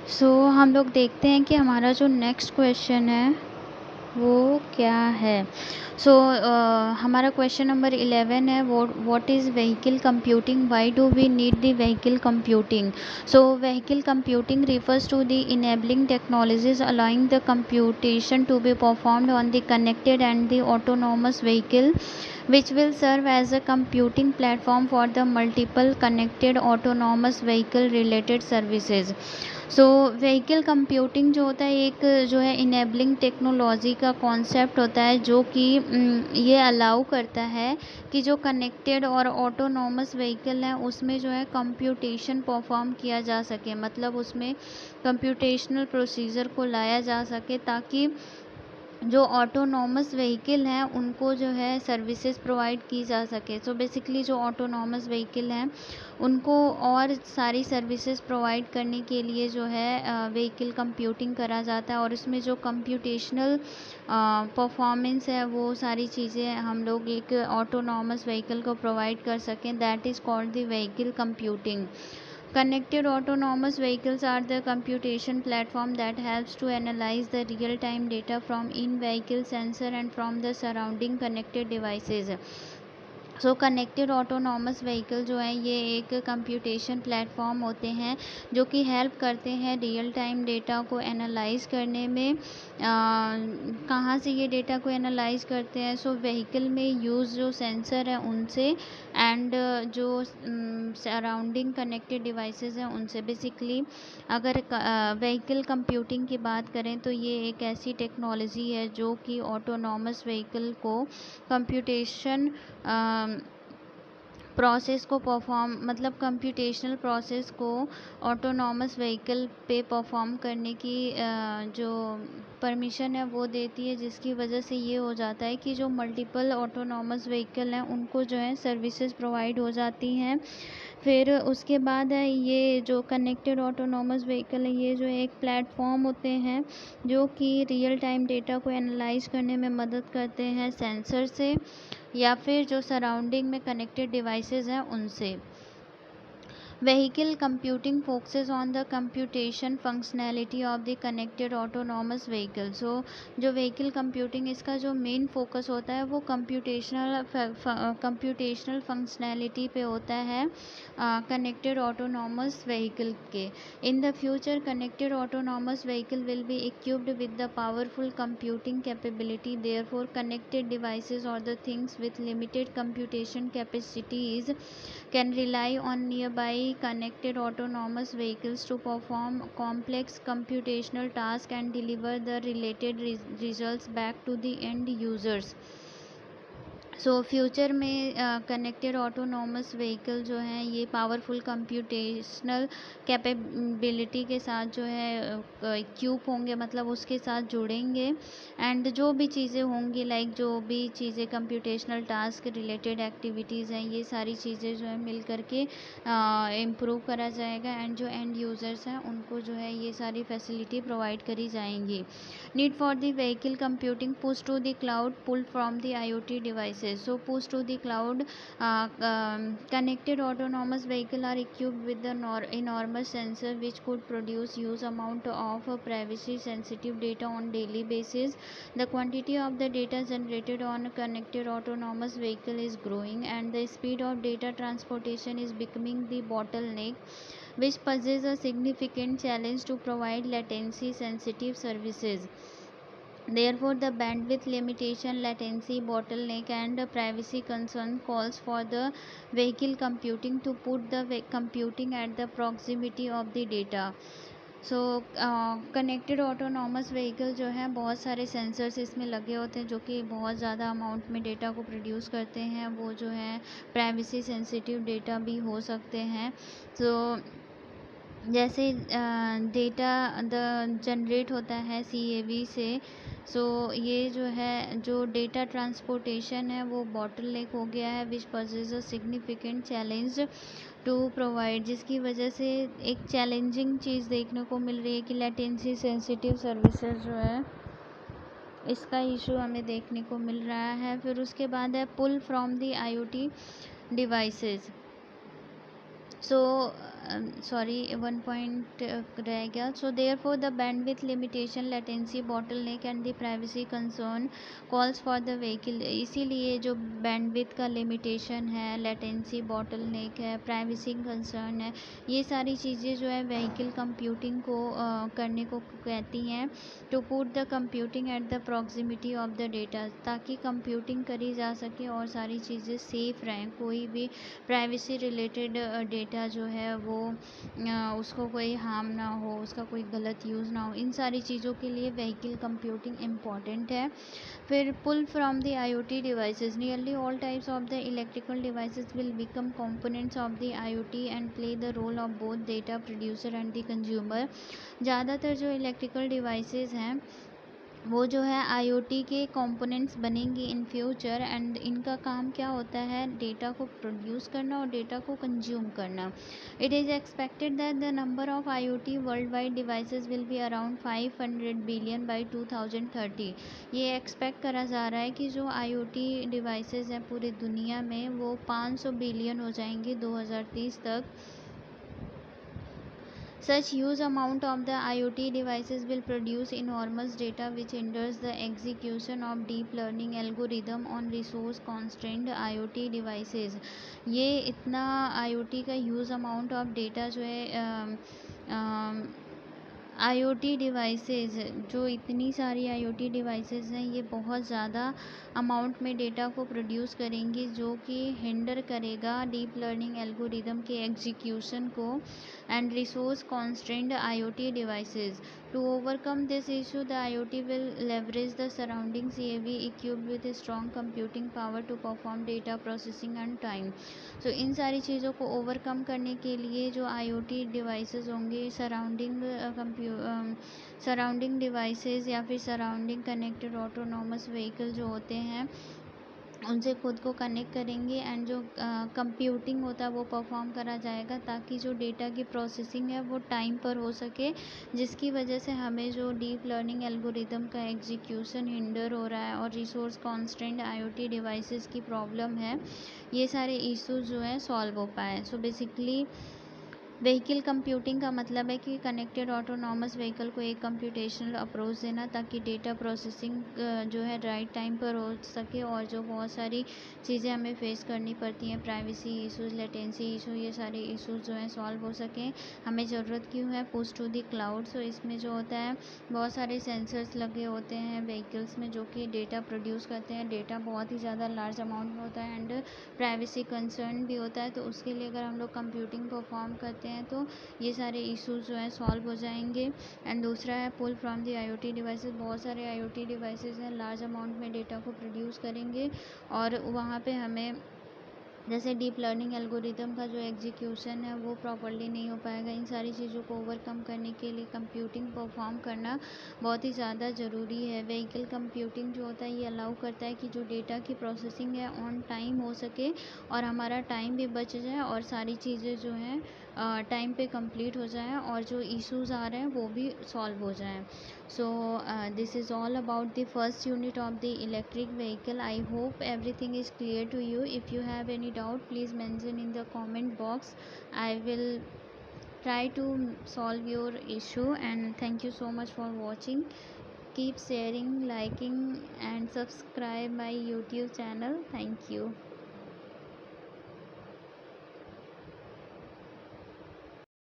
हम लोग देखते हैं कि हमारा जो नेक्स्ट क्वेश्चन है वो क्या है। हमारा क्वेश्चन नंबर 11 है, what is vehicle computing, why do we need the vehicle computing. Vehicle computing refers to the enabling technologies allowing the computation to be performed on the connected and the autonomous vehicle, which will serve as a computing platform for the multiple connected autonomous vehicle related services। Vehicle computing जो होता है एक जो है enabling technology का concept होता है, जो कि ये अलाउ करता है कि जो कनेक्टेड और ऑटोनॉमस व्हीकल हैं उसमें जो है कंप्यूटेशन परफॉर्म किया जा सके, मतलब उसमें कंप्यूटेशनल प्रोसीजर को लाया जा सके ताकि जो ऑटोनॉमस व्हीकल हैं उनको जो है सर्विसेज प्रोवाइड की जा सके। बेसिकली जो ऑटोनॉमस व्हीकल हैं उनको और सारी सर्विसेज प्रोवाइड करने के लिए जो है व्हीकल कंप्यूटिंग करा जाता है, और उसमें जो कंप्यूटेशनल परफॉर्मेंस है वो सारी चीज़ें हम लोग एक ऑटोनॉमस व्हीकल को प्रोवाइड कर सकें, that is called the vehicle computing. Connected autonomous vehicles are the computation platform that helps to analyze the real-time data from in-vehicle sensor and from the surrounding connected devices। Connected autonomous vehicle जो है ये एक computation platform होते हैं जो कि help करते हैं रियल टाइम डेटा को एनालाइज करने में। कहाँ से ये डेटा को एनालाइज करते हैं? व्हीकल में यूज़ जो सेंसर है उनसे, एंड जो सराउंडिंग कनेक्टेड डिवाइसेस हैं उनसे। बेसिकली अगर व्हीकल कंप्यूटिंग की बात करें तो ये एक ऐसी टेक्नोलॉजी है जो कि ऑटोनॉमस व्हीकल को कंप्यूटेशन प्रोसेस को मतलब कंप्यूटेशनल प्रोसेस को ऑटोनॉमस व्हीकल पे परफॉर्म करने की जो परमिशन है वो देती है, जिसकी वजह से ये हो जाता है कि जो मल्टीपल ऑटोनॉमस व्हीकल हैं उनको जो है सर्विसेज प्रोवाइड हो जाती हैं। फिर उसके बाद है ये जो कनेक्टेड ऑटोनॉमस व्हीकल है, ये जो एक प्लेटफॉर्म होते हैं जो कि रियल टाइम डेटा को एनालाइज करने में मदद करते हैं सेंसर से या फिर जो सराउंडिंग में कनेक्टेड डिवाइसेस हैं उनसे। Vehicle computing focuses on the computation functionality of the connected autonomous vehicle। जो व्हीकल कंप्यूटिंग इसका जो मेन फोकस होता है वो कंप्यूटेशनल फंक्शनैलिटी पे होता है कनेक्टेड ऑटोनॉमस व्हीकल के। In the future connected autonomous vehicle will be equipped with the powerful computing capability, therefore connected devices और the things with limited computation capacities can rely on nearby connected autonomous vehicles to perform complex computational tasks and deliver the related results back to the end users। Future में connected autonomous vehicle जो हैं ये powerful computational capability के साथ जो है equip होंगे, मतलब उसके साथ जुड़ेंगे, एंड जो भी चीज़ें होंगी लाइक जो भी चीज़ें कंप्यूटेशनल टास्क रिलेटेड एक्टिविटीज़ हैं ये सारी चीज़ें जो है मिल करके इम्प्रूव करा जाएगा, एंड जो एंड यूज़र्स हैं उनको जो है ये सारी फैसिलिटी प्रोवाइड करी जाएंगी। Need for the vehicle computing push to the cloud pull from the IoT devices। Push to the cloud, connected autonomous vehicle are equipped with the enormous sensor which could produce huge amount of privacy sensitive data on daily basis। The quantity of the data generated on a connected autonomous vehicle is growing, and the speed of data transportation is becoming the bottleneck, which poses a significant challenge to provide latency sensitive services। Therefore, the bandwidth limitation, latency bottleneck, and privacy concern calls for the vehicle computing to put the computing at the proximity of the data। Connected autonomous vehicle जो है बहुत सारे sensors इसमें लगे होते हैं जो कि बहुत ज़्यादा अमाउंट में डेटा को प्रोड्यूस करते हैं। वो जो है प्राइवेसी सेंसिटिव डेटा भी हो सकते हैं। जैसे डेटा जनरेट होता है CAV से, ये जो है जो डेटा ट्रांसपोर्टेशन है वो बॉटलनेक हो गया है, which poses a significant challenge to provide, जिसकी वजह से एक चैलेंजिंग चीज़ देखने को मिल रही है कि लेटेंसी सेंसिटिव सर्विसेज जो है इसका इशू हमें देखने को मिल रहा है। फिर उसके बाद है pull from the IoT devices. Sorry 1 point रह गया. So therefore the bandwidth limitation, latency bottleneck and the privacy concern calls for the vehicle. इसीलिए जो बैंडविड्थ का लिमिटेशन है, लेटेंसी बॉटलनेक है, प्राइवेसी कंसर्न है, ये सारी चीज़ें जो है व्हीकल कंप्यूटिंग को करने को कहती हैं. To put the computing at the proximity of the data, ताकि कंप्यूटिंग करी जा सके और सारी चीज़ें सेफ रहें. कोई भी प्राइवेसी रिलेटेड डेटा जो है वो उसको कोई हार्म ना हो, उसका कोई गलत यूज़ ना हो. इन सारी चीज़ों के लिए व्हीकल कंप्यूटिंग इम्पॉर्टेंट है. फिर pull from the IoT devices. Nearly all types of the electrical devices will become components of the IoT and play the role of both data producer and the consumer. ज़्यादातर जो electrical devices हैं वो जो है IoT के components बनेंगी in future. And इनका काम क्या होता है, डेटा को प्रोड्यूस करना और डेटा को कंज्यूम करना. It is expected that the number of IoT world wide devices will be around 500 billion by 2030. ये एक्सपेक्ट करा जा रहा है कि जो IoT डिवाइसेस हैं पूरी दुनिया में वो 500 बिलियन हो जाएंगी 2030 तक. Such huge amount of the IoT devices will produce enormous data which hinders the execution of deep learning algorithm on resource constrained IoT devices. ये इतना IoT का ह्यूज अमाउंट ऑफ डेटा जो है IoT डिवाइसेस, जो इतनी सारी IoT devices हैं ये बहुत ज़्यादा अमाउंट में डेटा को प्रोड्यूस करेंगी, जो कि हिंडर करेगा डीप लर्निंग एल्गोरिदम के एग्जीक्यूशन को and resource constrained IoT devices. To overcome this issue the IoT will leverage the surrounding CAV equipped with strong computing power to perform data processing and time. So इन सारी चीज़ों को overcome करने के लिए जो IoT डिवाइसेस होंगे, surrounding devices या फिर सराउंडिंग कनेक्टेड ऑटोनॉमस व्हीकल जो होते हैं उनसे खुद को कनेक्ट करेंगे एंड जो कंप्यूटिंग होता है वो परफॉर्म करा जाएगा, ताकि जो डेटा की प्रोसेसिंग है वो टाइम पर हो सके, जिसकी वजह से हमें जो डीप लर्निंग एल्गोरिदम का एग्जीक्यूशन हिंडर हो रहा है और रिसोर्स कॉन्स्ट्रेंट IoT डिवाइसेस की प्रॉब्लम है, ये सारे इश्यूज जो हैं सॉल्व हो पाए. सो बेसिकली व्हीकल कंप्यूटिंग का मतलब है कि कनेक्टेड ऑटोनॉमस व्हीकल को एक कंप्यूटेशनल अप्रोच देना, ताकि डेटा प्रोसेसिंग जो है राइट टाइम पर हो सके और जो बहुत सारी चीज़ें हमें फेस करनी पड़ती हैं, प्राइवेसी इश्यूज, लेटेंसी इशू, ये सारे इश्यूज जो हैं सॉल्व हो सकें. हमें ज़रूरत क्यों है पुश टू द क्लाउड. सो इसमें जो होता है बहुत सारे सेंसर्स लगे होते हैं व्हीकल्स में जो कि डेटा प्रोड्यूस करते हैं. डेटा बहुत ही ज़्यादा लार्ज अमाउंट में होता है एंड प्राइवेसी कंसर्न भी होता है. तो उसके लिए अगर हम लोग कंप्यूटिंग परफॉर्म करते हैं तो ये सारे इश्यूज जो हैं सॉल्व हो जाएंगे. एंड दूसरा है pull from the IoT devices. बहुत सारे IoT डिवाइसेस हैं, लार्ज अमाउंट में डेटा को प्रोड्यूस करेंगे और वहाँ पे हमें जैसे डीप लर्निंग एल्गोरिदम का जो एग्जीक्यूशन है वो प्रॉपर्ली नहीं हो पाएगा. इन सारी चीज़ों को ओवरकम करने के लिए कंप्यूटिंग परफॉर्म करना बहुत ही ज़्यादा ज़रूरी है. व्हीकल कंप्यूटिंग जो होता है ये अलाउ करता है कि जो डेटा की प्रोसेसिंग है ऑन टाइम हो सके और हमारा टाइम भी बच जाए और सारी चीज़ें जो हैं टाइम पे कंप्लीट हो जाएं और जो इश्यूज आ रहे हैं वो भी सॉल्व हो जाएं. So this is all about the first unit of the electric vehicle. I hope everything is clear to you. If you have any doubt, please mention in the comment box. I will try to solve your issue. And thank you so much for watching. Keep sharing, liking and subscribe my YouTube channel. Thank you.